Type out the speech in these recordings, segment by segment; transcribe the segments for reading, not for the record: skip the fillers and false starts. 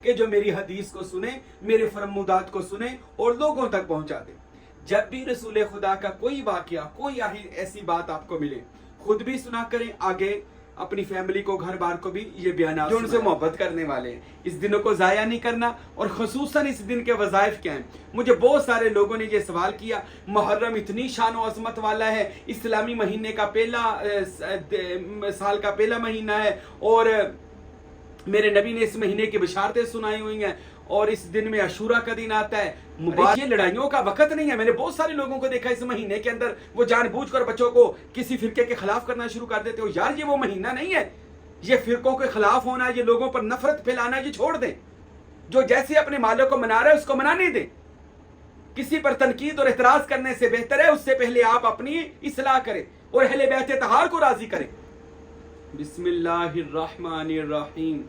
کہ جو मेरी हदीस को सुने, मेरे फरमुदात को सुने और लोगों तक पहुंचा दे। जब भी रसूल खुदा का कोई वाकया, कोई ऐसी बात आपको मिले, खुद भी सुना करें, आगे अपनी फैमिली को, घर बार को भी ये बयान जो उनसे मोहब्बत करने वाले हैं। इस दिनों को ज़ाया नहीं करना। और ख़ुसूसन इस दिन के वज़ाइफ क्या हैं? मुझे बहुत सारे लोगों ने ये सवाल किया, मुहर्रम इतनी शान और अज़मत वाला है, इस्लामी महीने का पहला साल का पहला महीना है और मेरे नबी ने इस महीने की बशारतें सुनाई हुई हैं और इस दिन में अशूरा का दिन आता है। मुबारक, ये लड़ाइयों का वक्त नहीं है। मैंने बहुत सारे लोगों को देखा इस महीने के अंदर वो जानबूझकर बच्चों को किसी फिरके के खिलाफ करना शुरू कर देते हो। यार ये वो महीना नहीं है। ये फिरकों के खिलाफ होना, ये लोगों पर नफरत फैलाना, ये छोड़ दें। जो जैसे अपने मालिक को मना रहा है उसको मनाने दें। किसी पर तनकीद और एतराज करने से बेहतर है उससे पहले आप अपनी इस्लाह करें और अहले बैत तहार को राजी करें। बिस्मिल्लाहिर्रहमानिर्रहीम।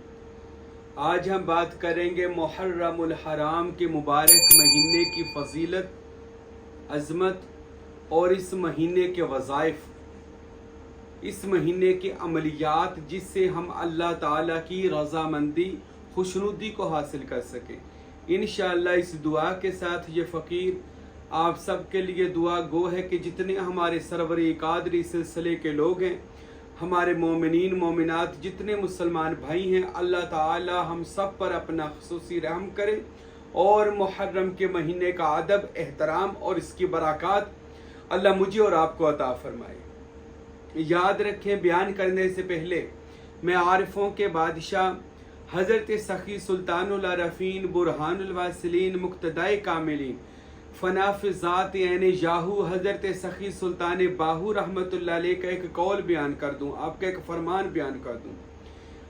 आज हम बात करेंगे मुहर्रमुल हराम के मुबारक महीने की फजीलत, अज़मत और इस महीने के वज़ाइफ, इस महीने के अमलियात जिससे हम अल्लाह ताला की रज़ामंदी, खुशनुदी को हासिल कर सकें। इंशाअल्लाह इस दुआ के साथ ये फ़कीर आप सब के लिए दुआ गो है कि जितने हमारे सरवरी कादरी सिलसिले के लोग हैं, हमारे मोमिनीन मोमिनात, जितने मुसलमान भाई हैं, अल्लाह ताला हम सब पर अपना ख़ुसूसी रहम करे और मुहर्रम के महीने का अदब, एहतराम और इसकी बरक़ात अल्लाह मुझे और आपको अता फरमाए। याद रखें, बयान करने से पहले मैं आरिफों के बादशाह हज़रत सखी सुल्तानुल आरफ़ीन बुरहानुल वासिलीन मुक़्तदाए कामिलीन फ़नाफ़िज़ात यानी याहू हज़रत सखी सुल्तान बाहू रहमतुल्लाह अलैह का एक कौल बयान कर दूँ, आपका एक फरमान बयान कर दूँ।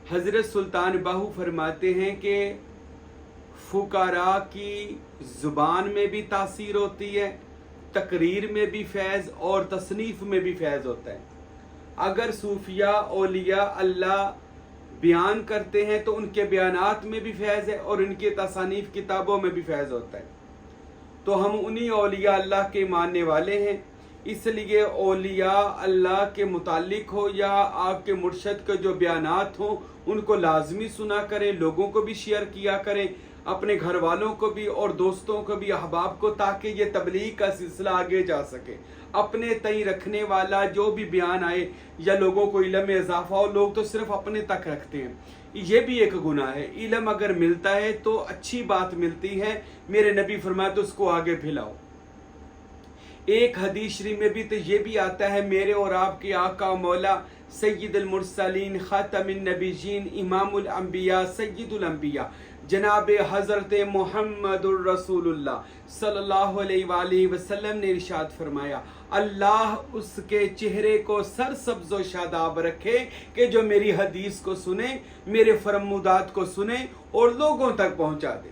हज़रत सुल्तान बाहू फरमाते हैं कि फ़ुक़ारा की ज़ुबान में भी तासीर होती है, तकरीर में भी फैज़ और तसनीफ़ में भी फैज़ होता है। अगर सूफिया औलिया अल्लाह बयान करते हैं तो उनके बयानात में भी फैज़ है और उनके तसानीफ़ किताबों में भी फैज़ होता है। तो हम उन्हीं औलिया अल्लाह के मानने वाले हैं, इसलिए औलिया अल्लाह के मुतालिक हो या आपके मुर्शद के जो बयानात हों उनको लाजमी सुना करें, लोगों को भी शेयर किया करें, अपने घर वालों को भी और दोस्तों को भी, अहबाब को, ताकि ये तबलीग का सिलसिला आगे जा सके। अपने तय रखने वाला जो भी बयान आए या लोगों को इल्म में इजाफा हो, लोग तो सिर्फ अपने तक रखते हैं, ये भी एक गुनाह है। इल्म अगर मिलता है तो अच्छी बात मिलती है, मेरे नबी फरमाए तो उसको आगे फैलाओ। एक हदीस शरीफ में भी तो ये भी आता है, मेरे और आपके आका मौला सय्यदुल मुरसलीन खातमुन नबीयीन इमामुल अंबिया सय्यदुल अंबिया जनाब हज़रत मुहम्मदुर रसूलुल्लाह सल्लल्लाहु अलैहि वसल्लम ने इरशाद फरमाया, अल्लाह उसके चेहरे को सरसब्ज़ व शादाब रखे कि जो मेरी हदीस को सुने, मेरे फरमुदात को सुने और लोगों तक पहुंचा दे।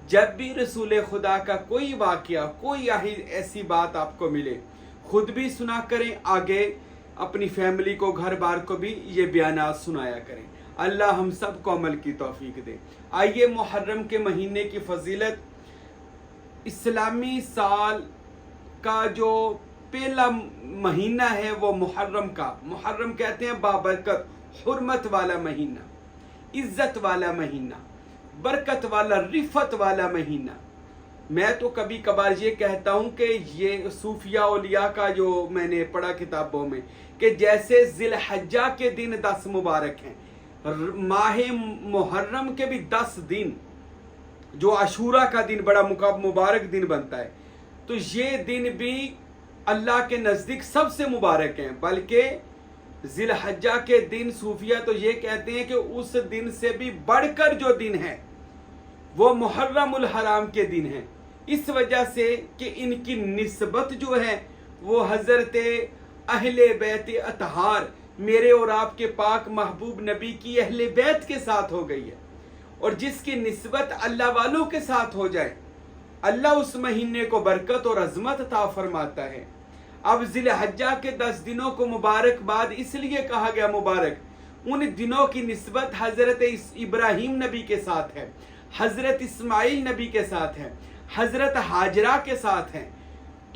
जब भी रसूल खुदा का कोई वाकया, कोई ऐसी बात आपको मिले, खुद भी सुना करें, आगे अपनी फैमिली को, घर बार को भी ये बयानात सुनाया करें। अल्लाह हम सब को अमल की तौफीक दे। आइए, मुहर्रम के महीने की फजीलत, इस्लामी साल का जो पहला महीना है वो मुहर्रम का, मुहर्रम कहते हैं बाबरकत, हुर्मत वाला महीना, इज्जत वाला महीना, बरकत वाला, रिफत वाला महीना। मैं तो कभी कभार ये कहता हूँ कि ये सूफिया औलिया का जो मैंने पढ़ा किताबों में, कि जैसे ज़िलहज्जा के दिन 10 मुबारक हैं, माह मुहर्रम के भी 10 दिन, जो आशूरा का दिन बड़ा मुबारक दिन बनता है, तो ये दिन भी अल्लाह के नज़दीक सबसे मुबारक हैं। बल्कि ज़िलहज्जा के दिन सूफिया तो ये कहते हैं कि उस दिन से भी बढ़कर जो दिन है वो मुहर्रमुल हराम के दिन है, इस वजह से कि इनकी निस्बत जो है वो हज़रत अहले बैत अतहार, मेरे और आपके पाक महबूब नबी की अहले बैत के साथ हो गई है। और जिसकी निस्बत अल्लाह वालों के साथ हो जाए, अल्लाह उस महीने को बरकत और अज़मत अता फरमाता है। अब ज़िलहज्जा के 10 दिनों को मुबारकबाद इसलिए कहा गया मुबारक, उन दिनों की निस्बत हज़रत इब्राहीम नबी के साथ है, हज़रत इस्माइल नबी के साथ है, हज़रत हाजरा के साथ हैं।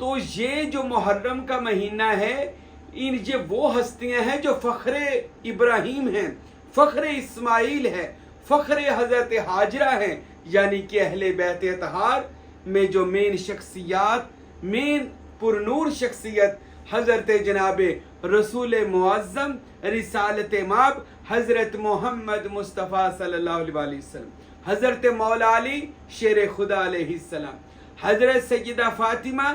तो ये जो मुहर्रम का महीना है, ये वो हस्तियां हैं जो फ़ख्रे इब्राहीम हैं, फ़ख्रे इस्माइल है, فخر حضرت حاجرہ ہیں، یعنی کہ اہل بیت اطہار میں جو مین شخصیات، مین پرنور شخصیت حضرت جناب رسول معظم رسالت ماب حضرت محمد مصطفیٰ صلی اللہ علیہ وسلم، حضرت مولا علی شیر خدا علیہ السلام، حضرت سیدہ فاطمہ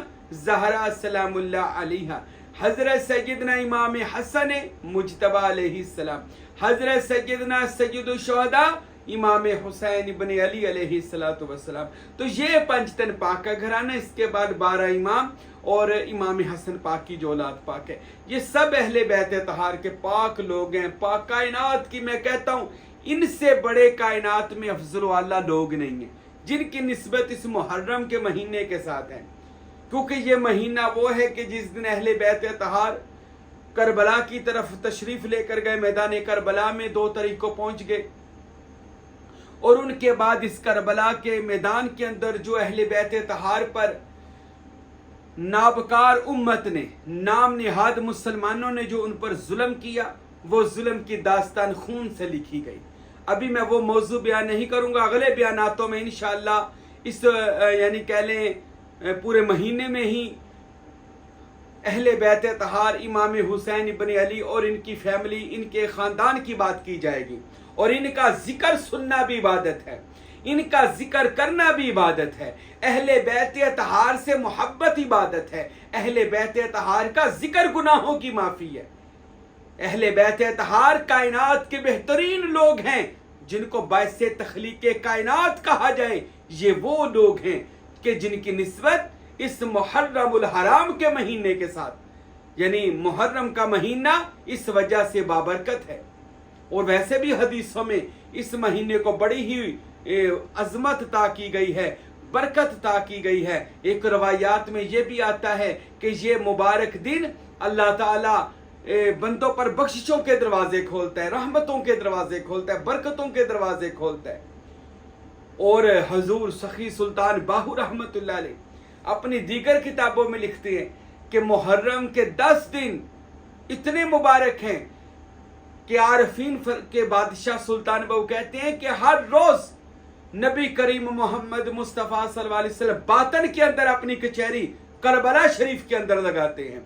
زہرا سلام اللہ علیہا، حضرت سیدنا امام حسن مجتبی علیہ السلام، حضرت سیدنا سید الشہداء امام حسین بن علی علیہ السلام۔ تو یہ پنجتن پاک کا گھرانہ، اس کے بعد 12 امام اور امام حسن پاک کی جو اولاد پاک ہے، یہ سب اہل بیت اطہار کے پاک لوگ ہیں۔ پاک کائنات کی میں کہتا ہوں ان سے بڑے کائنات میں افضل والا لوگ نہیں ہیں جن کی نسبت اس محرم کے مہینے کے ساتھ ہے، کیونکہ یہ مہینہ وہ ہے کہ جس دن اہل بیت اطہار کربلا کی طرف تشریف لے کر گئے، میدان کربلا میں 2 تاریخ کو پہنچ گئے، اور ان کے بعد اس کربلا کے میدان کے اندر جو اہل بیت اطہار پر نابکار امت نے، نام نہاد مسلمانوں نے جو ان پر ظلم کیا، وہ ظلم کی داستان خون سے لکھی گئی۔ ابھی میں وہ موضوع بیان نہیں کروں گا، اگلے بیاناتوں میں انشاءاللہ اس یعنی کہہ لیں پورے مہینے میں ہی اہل بیت اطہار امام حسین بن علی اور ان کی فیملی، ان کے خاندان کی بات کی جائے گی، اور ان کا ذکر سننا بھی عبادت ہے، ان کا ذکر کرنا بھی عبادت ہے۔ اہل بیت اطہار سے محبت عبادت ہے، اہل بیت اطہار کا ذکر گناہوں کی معافی ہے۔ اہل بیت اطہار کائنات کے بہترین لوگ ہیں جن کو باعث تخلیق کائنات کہا جائے، یہ وہ لوگ ہیں کہ جن کی نسبت اس محرم الحرام کے مہینے کے ساتھ، یعنی محرم کا مہینہ اس وجہ سے بابرکت ہے۔ اور ویسے بھی حدیثوں میں اس مہینے کو بڑی ہی عظمت عطا کی گئی ہے، برکت عطا کی گئی ہے۔ ایک روایات میں یہ بھی آتا ہے کہ یہ مبارک دن اللہ تعالیٰ بندوں پر بخششوں کے دروازے کھولتا ہے، رحمتوں کے دروازے کھولتا ہے، برکتوں کے دروازے کھولتا ہے۔ اور حضور سخی سلطان باہو رحمت اللہ علیہ اپنی دیگر کتابوں میں لکھتے ہیں کہ محرم کے 10 دن اتنے مبارک ہیں کہ عارفین کے بادشاہ سلطان باہو کہتے ہیں کہ ہر روز نبی کریم محمد مصطفیٰ صلی اللہ علیہ وسلم باطن کے اندر اپنی کچہری کربلا شریف کے اندر لگاتے ہیں،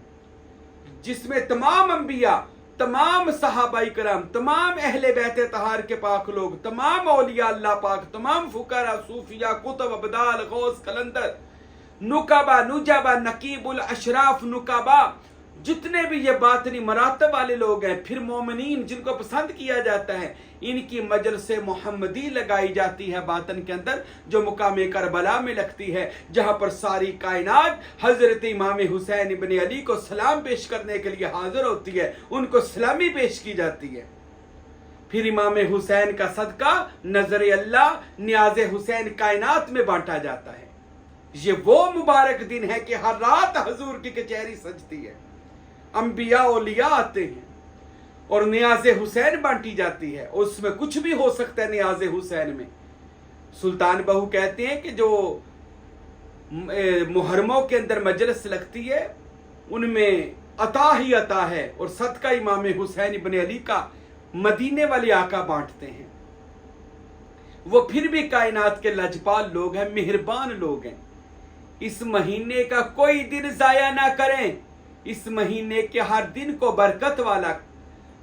جس میں تمام انبیاء، تمام صحابہ کرام، تمام اہل بیت اطہار کے پاک لوگ، تمام اولیاء اللہ پاک، تمام فقراء، صوفیاء، کتب، ابدال، غوث، قلندر، نقبہ، نجبہ، نقیب الاشراف، نقبہ، جتنے بھی یہ باطنی مراتب والے لوگ ہیں، پھر مومنین جن کو پسند کیا جاتا ہے، ان کی مجلس محمدی لگائی جاتی ہے باطن کے اندر، جو مقام کربلا میں لگتی ہے، جہاں پر ساری کائنات حضرت امام حسین بن علی کو سلام پیش کرنے کے لیے حاضر ہوتی ہے، ان کو سلامی پیش کی جاتی ہے۔ پھر امام حسین کا صدقہ نظر اللہ نیاز حسین کائنات میں بانٹا جاتا ہے۔ یہ وہ مبارک دن ہے کہ ہر رات حضور کی کچہری سجتی ہے، انبیاء اولیاء آتے ہیں اور نیاز حسین بانٹی جاتی ہے، اور اس میں کچھ بھی ہو سکتا ہے۔ نیاز حسین میں سلطان بہو کہتے ہیں کہ جو محرموں کے اندر مجلس لگتی ہے ان میں عطا ہی عطا ہے، اور صدقہ امام حسین بن علی کا مدینے والے آقا بانٹتے ہیں۔ وہ پھر بھی کائنات کے لجپال لوگ ہیں، مہربان لوگ ہیں۔ اس مہینے کا کوئی دن ضائع نہ کریں، اس مہینے کے ہر دن کو برکت والا،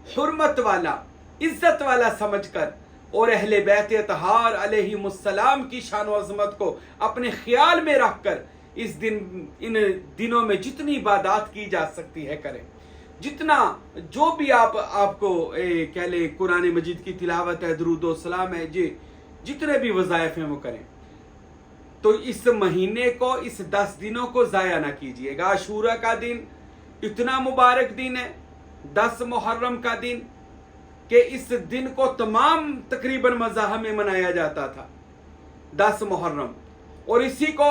حرمت والا، عزت والا سمجھ کر، اور اہل بیت اطہار علیہم السلام کی شان و عظمت کو اپنے خیال میں رکھ کر اس دن، ان دنوں میں جتنی عبادات کی جا سکتی ہے کریں، جتنا جو بھی آپ کو کہہ لیں قرآن مجید کی تلاوت ہے، درود و سلام ہے، جتنے بھی وظائف ہیں وہ کریں۔ تو اس مہینے کو، اس 10 دنوں کو ضائع نہ کیجیے گا۔ عاشورہ کا دن اتنا مبارک دن ہے، 10 محرم کا دن، کہ اس دن کو تمام تقریباً مذاہب میں منایا جاتا تھا، 10 محرم، اور اسی کو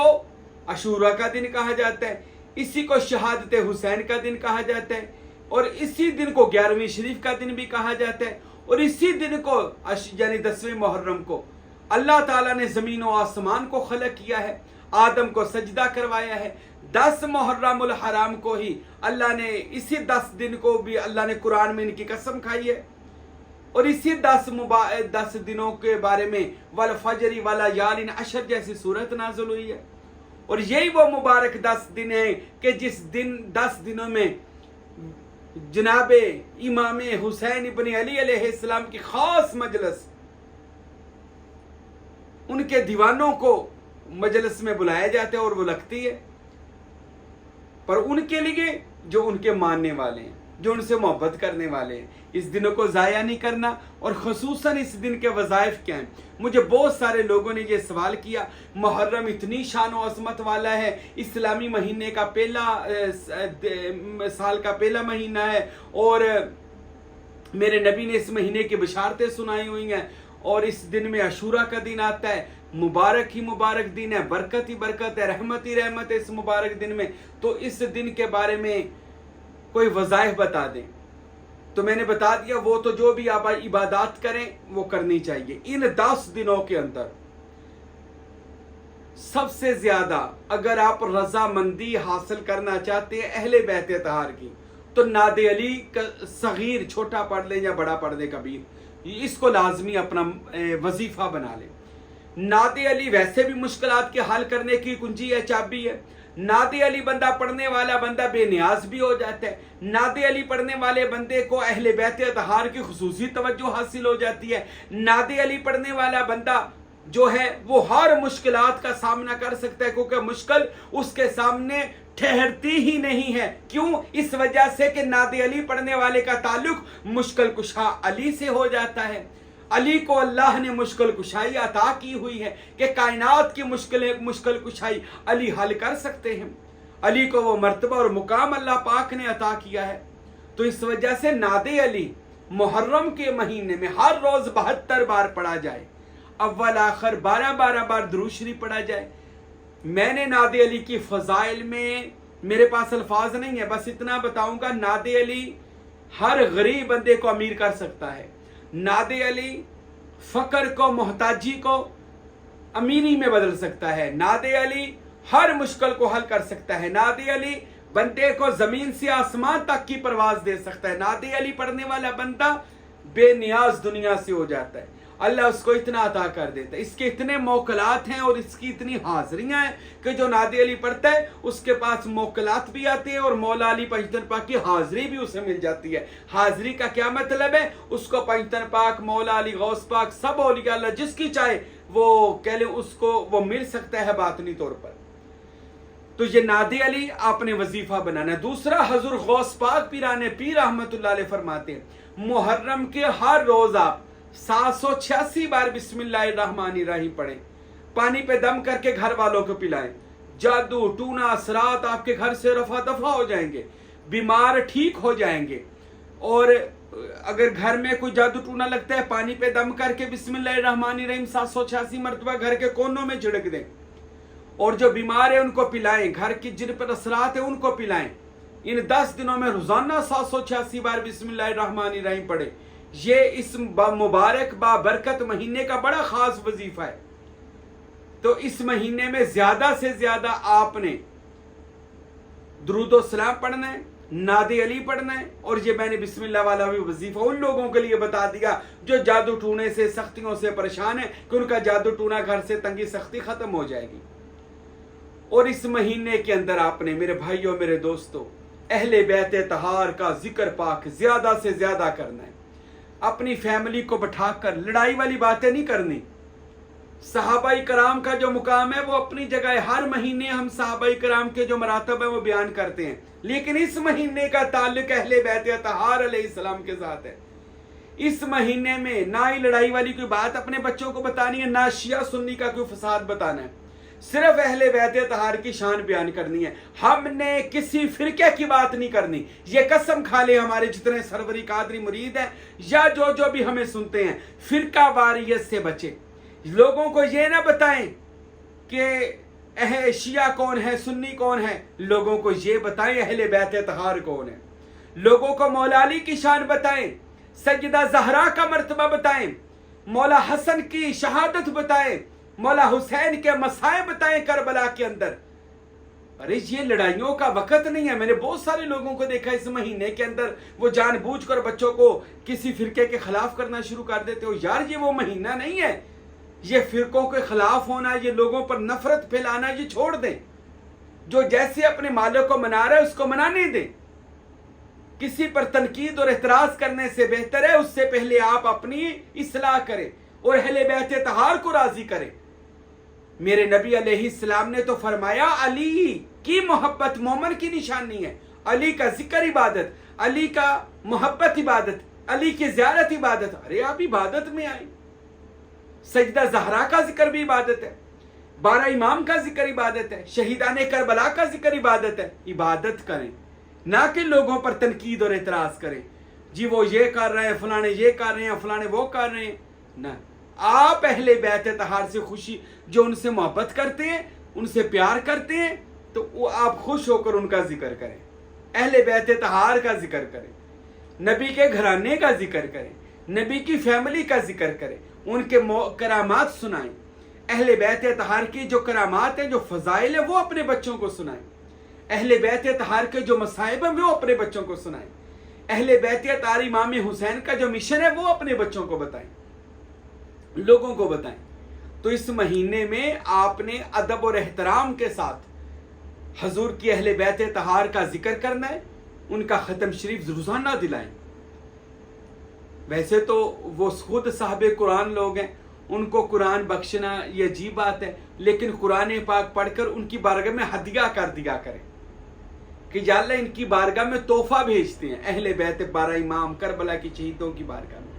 عاشورہ کا دن کہا جاتا ہے، اسی کو شہادت حسین کا دن کہا جاتا ہے، اور اسی دن کو 11ویں شریف کا دن بھی کہا جاتا ہے، اور اسی دن کو یعنی 10ویں محرم کو اللہ تعالیٰ نے زمین و آسمان کو خلق کیا ہے، آدم کو سجدہ کروایا ہے۔ 10 محرم الحرام کو ہی اللہ نے، اسی 10 دن کو بھی اللہ نے قرآن میں ان کی قسم کھائی ہے और इसी 10 दिनों के बारे में वल फजरी वाला यालिन अशर जैसी सूरत नाज़िल हुई है। और यही वो मुबारक 10 दिन है कि जिस दिन 10 दिनों में जनाबे इमाम हुसैन इब्न अली अलैहिस्सलाम की खास मजलिस, उनके दीवानों को मजलिस में बुलाया जाता है और वो लगती है, पर उनके लिए जो उनके मानने वाले हैं, जो उनसे मोहब्बत करने वाले हैं। इस दिनों को ज़ाया नहीं करना। और ख़ुसूसन इस दिन के वज़ाइफ क्या हैं? मुझे बहुत सारे लोगों ने ये सवाल किया, मुहर्रम इतनी शान और अज़मत वाला है, इस्लामी महीने का साल का पहला महीना है, और मेरे नबी ने इस महीने की बशारतें सुनाई हुई हैं, और इस दिन में अशूरा का दिन आता है, मुबारक ही मुबारक दिन है, बरकत ही बरकत है, रहमत ही रहमत है इस मुबारक दिन में। तो इस दिन के बारे में कोई वज़ाइफ बता दें। तो मैंने बता दिया, वो तो जो भी आप इबादत करें वो करनी चाहिए। इन 10 दिनों के अंदर सबसे ज्यादा अगर आप रजामंदी हासिल करना चाहते हैं अहले बैत तहार की, तो नादे अली का सगीर छोटा पढ़ लें या बड़ा पढ़ लें कबीर, इसको लाजमी अपना वजीफा बना लें। नादे अली वैसे भी मुश्किलात के हल करने की कुंजी है, चाबी है। नादे अली बंदा पढ़ने वाला बंदा बेनियाज भी हो जाता है। नादे अली पढ़ने वाले बंदे को अहले बैत तहार की खुसूसी तवज्जो हासिल हो जाती है। नादे अली पढ़ने वाला बंदा जो है वो हर मुश्किलात का सामना कर सकता है, क्योंकि मुश्किल उसके सामने ठहरती ही नहीं है। क्यों? इस वजह से कि नादे अली पढ़ने वाले का ताल्लुक मुश्किल कुशा अली से हो जाता है। अली को अल्लाह ने मुश्किल कुशाई अता की हुई है कि कायनात की मुश्किल कुशाई अली हल कर सकते हैं। अली को वो मर्तबा और मुकाम अल्लाह पाक ने अता किया है। तो इस वजह से नादे अली मुहर्रम के महीने में हर रोज 72 बार पढ़ा जाए, अव्वल आखिर 12 बार दुरूद शरीफ पढ़ा जाए। मैंने नादे अली की फजाइल में, मेरे पास अल्फाज नहीं है, बस इतना बताऊंगा, नादे अली हर गरीब बंदे को अमीर कर सकता है। नादे अली फकर को, मोहताजी को अमीरी में बदल सकता है। नादे अली हर मुश्किल को हल कर सकता है। नादे अली बंदे को जमीन से आसमान तक की परवाज दे सकता है। नादे अली पढ़ने वाला बंदा बेनियाज दुनिया से हो जाता है, अल्लाह उसको इतना अता कर देता है। इसके इतने मौकलात हैं और इसकी इतनी हाजरियां हैं कि जो नादे अली पढ़ता है उसके पास मौकलात भी आते हैं और मौला अली पंजतन पाक की हाजरी भी उसे मिल जाती है। हाजरी का क्या मतलब है? उसको पंजतन पाक, मौला अली, गौस पाक, सब औलिया अल्लाह जिसकी चाहे वो कह ले उसको वो मिल सकता है बातनी तौर पर। तो ये नादे अली आपने वजीफा बनाना है। दूसरा, हजूर गौस पाक पीराने पीर रहमतुल्लाह अलैह फरमाते हैं, मुहर्रम के हर रोज आप 786 बार बिस्मिल्लाहिर्रहमानिर्रहीम पढ़ें। पानी पे दम करके घर वालों को पिलाएं। जादू टूना असरात आपके घर से रफा दफा हो जाएंगे, बीमार ठीक हो जाएंगे। और अगर घर में कोई जादू टूना लगता है, पानी पे दम करके बिस्मिल्लाहिर्रहमानिर्रहीम 786 मरतबा घर के कोनों में छिड़क दें। और जो बीमार है उनको पिलाएं, घर की जिन पर असरात है उनको पिलाएं। इन 10 दिनों में रोजाना 786 बार बिस्मिल्लाहिर्रहमानिर्रहीम पढ़े। ये इस मुबारक बाबरकत महीने का बड़ा खास वजीफा है। तो इस महीने में ज्यादा से ज्यादा आपने दुरूद सलाम पढ़ना है, नादे अली पढ़ना है। और ये मैंने बिस्मिल्लाह वाला भी वजीफा उन लोगों के लिए बता दिया जो जादू टूने से, सख्तियों से परेशान है, कि उनका जादू टूना घर से तंगी सख्ती खत्म हो जाएगी। और इस महीने के अंदर आपने मेरे भाइयों, मेरे दोस्तों, अहले बैत तहार का जिक्र पाक ज्यादा से ज्यादा करना है। अपनी फैमिली को बैठाकर लड़ाई वाली बातें नहीं करनी। सहाबाई कराम का जो मुकाम है वो अपनी जगह है। हर महीने हम सहाबाई कराम के जो मरातब है वो बयान करते हैं, लेकिन इस महीने का ताल्लुक अहले बैत तहार अलैहिस्सलाम के साथ है। इस महीने में ना ही लड़ाई वाली कोई बात अपने बच्चों को बतानी है, ना शिया सुन्नी का कोई फसाद बताना है। सिर्फ अहले बैत तहार की शान बयान करनी है। हमने किसी फिरके की बात नहीं करनी। ये कसम खा ले हमारे जितने सरवरी कादरी मुरीद हैं या जो भी हमें सुनते हैं, फिरका वारियत से बचे। लोगों को ये ना बताएं कि शिया कौन है, सुन्नी कौन है। लोगों को ये बताएं अहले बैत तहार कौन है। लोगों को मौला अली की शान बताएं, सैयदा ज़हरा का मर्तबा बताएं, मौला हसन की शहादत बताएं, मौला हुसैन के मसाए बताएं करबला के अंदर। ارے یہ لڑائیوں کا وقت نہیں ہے. میں نے بہت سارے لوگوں کو دیکھا اس مہینے کے اندر وہ جان بوجھ کر بچوں کو کسی فرقے کے خلاف کرنا شروع کر دیتے ہو. یار یہ وہ مہینہ نہیں ہے. یہ فرقوں کے خلاف ہونا، یہ لوگوں پر نفرت پھیلانا، یہ چھوڑ دیں. جو جیسے اپنے مالک کو منا رہا ہے اس کو منانے دیں. کسی پر تنقید اور اعتراض کرنے سے بہتر ہے اس سے پہلے آپ اپنی اصلاح کریں اور اہل بیت طہار کو راضی کریں. میرے نبی علیہ السلام نے تو فرمایا علی کی محبت مومن کی نشانی ہے. علی کا ذکر عبادت، علی کا محبت عبادت، علی کی زیارت عبادت. ارے آپ عبادت میں آئیں. سجدہ زہرا کا ذکر بھی عبادت ہے، 12 امام کا ذکر عبادت ہے، شہیدان کربلا کا ذکر عبادت ہے. عبادت کریں، نہ کہ لوگوں پر تنقید اور اعتراض کریں. جی وہ یہ کر رہے ہیں، فلانے یہ کر رہے ہیں، فلانے وہ کر رہے ہیں. نہ، آپ اہل بیت طہار سے خوشی، جو ان سے محبت کرتے ہیں، ان سے پیار کرتے ہیں، تو وہ آپ خوش ہو کر ان کا ذکر کریں. اہل بیت طہار کا ذکر کریں، نبی کے گھرانے کا ذکر کریں، نبی کی فیملی کا ذکر کریں، ان کے کرامات سنائیں. اہل بیت طہار کی جو کرامات ہیں، جو فضائل ہیں، وہ اپنے بچوں کو سنائیں. اہل بیت طہار کے جو مصائب ہیں وہ اپنے بچوں کو سنائیں. اہل بیت طہار امام حسین کا جو مشن ہے وہ اپنے بچوں کو بتائیں، لوگوں کو بتائیں. تو اس مہینے میں آپ نے ادب اور احترام کے ساتھ حضور کی اہل بیت طہار کا ذکر کرنا ہے. ان کا ختم شریف روزانہ دلائیں. ویسے تو وہ خود صاحب قرآن لوگ ہیں، ان کو قرآن بخشنا یہ عجیب بات ہے، لیکن قرآن پاک پڑھ کر ان کی بارگاہ میں ہدیہ کر دیا کریں کہ یا اللہ ان کی بارگاہ میں تحفہ بھیجتے ہیں. اہل بیت 12 امام کربلا کی شہیدوں کی بارگاہ میں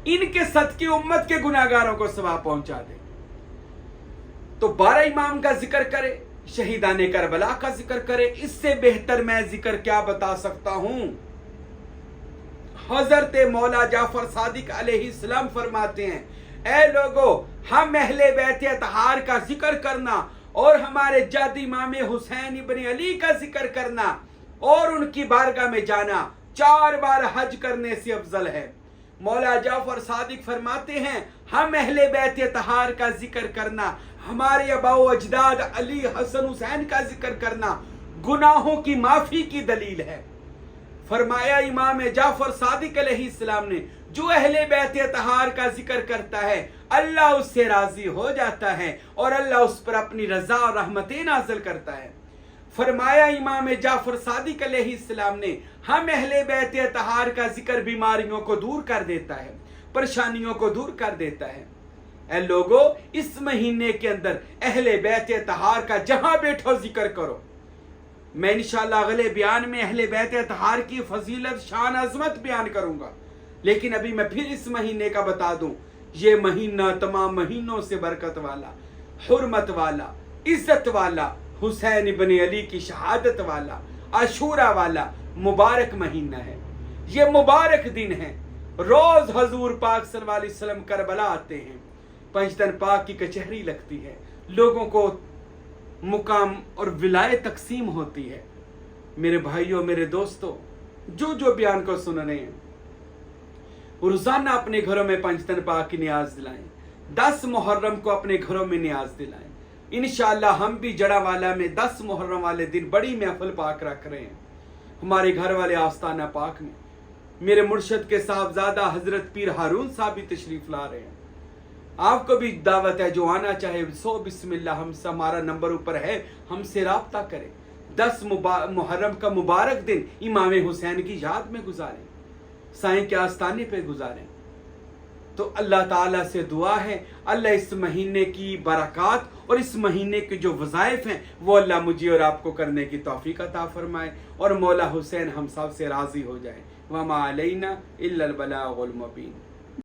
ان کے صدقے امت کے گناہگاروں کو ثواب پہنچا دیں. تو 12 امام کا ذکر کرے، شہیدان کربلا کا ذکر کرے. اس سے بہتر میں ذکر کیا بتا سکتا ہوں؟ حضرت مولا جعفر صادق علیہ السلام فرماتے ہیں، اے لوگو، ہم اہل بیت طہار کا ذکر کرنا اور ہمارے جد امام حسین ابن علی کا ذکر کرنا اور ان کی بارگاہ میں جانا 4 بار حج کرنے سے افضل ہے. مولا جعفر صادق فرماتے ہیں، ہم اہل بیت طہار کا ذکر کرنا، ہمارے آباء و اجداد علی حسن حسین کا ذکر کرنا گناہوں کی معافی کی دلیل ہے. فرمایا امام جعفر صادق علیہ السلام نے، جو اہل بیت طہار کا ذکر کرتا ہے اللہ اس سے راضی ہو جاتا ہے اور اللہ اس پر اپنی رضا اور رحمتیں نازل کرتا ہے. فرمایا امام جعفر صادق علیہ السلام نے، ہم اہل بیت طہار کا ذکر بیماریوں کو دور کر دیتا ہے، پریشانیوں کو دور کر دیتا ہے. اے لوگو، اس مہینے کے اندر اہل بیت طہار کا جہاں بیٹھو ذکر کرو. میں انشاءاللہ اگلے بیان میں اہل بیت طہار کی فضیلت، شان، عظمت بیان کروں گا، لیکن ابھی میں پھر اس مہینے کا بتا دوں. یہ مہینہ تمام مہینوں سے برکت والا، حرمت والا، عزت والا، حسین ابن علی کی شہادت والا، عاشورہ والا مبارک مہینہ ہے. یہ مبارک دن ہے. روز حضور پاک صلی اللہ علیہ وسلم کربلا آتے ہیں، پنجتن پاک کی کچہری لگتی ہے، لوگوں کو مقام اور ولایت تقسیم ہوتی ہے. میرے بھائیوں، میرے دوستوں، جو بیان کو سن رہے ہیں، روزانہ اپنے گھروں میں پنجتن پاک کی نیاز دلائیں. 10 محرم کو اپنے گھروں میں نیاز دلائیں. انشاءاللہ ہم بھی جڑا والا میں 10 محرم والے دن بڑی محفل پاک رکھ رہے ہیں. ہمارے گھر والے آستانہ پاک میں میرے مرشد کے صاحبزادہ حضرت پیر ہارون صاحب بھی تشریف لا رہے ہیں. آپ کو بھی دعوت ہے، جو آنا چاہے 100 بسم اللہ، ہم سے ہمارا نمبر اوپر ہے، ہم سے رابطہ کریں. 10 محرم کا مبارک دن امام حسین کی یاد میں گزاریں، سائیں کے آستانے پہ گزاریں. تو اللہ تعالیٰ سے دعا ہے اللہ اس مہینے کی برکات اور اس مہینے کے جو وظائف ہیں وہ اللہ مجھے اور آپ کو کرنے کی توفیق عطا فرمائے اور مولا حسین ہم سب سے راضی ہو جائے. وما علینا الا البلاغ المبین.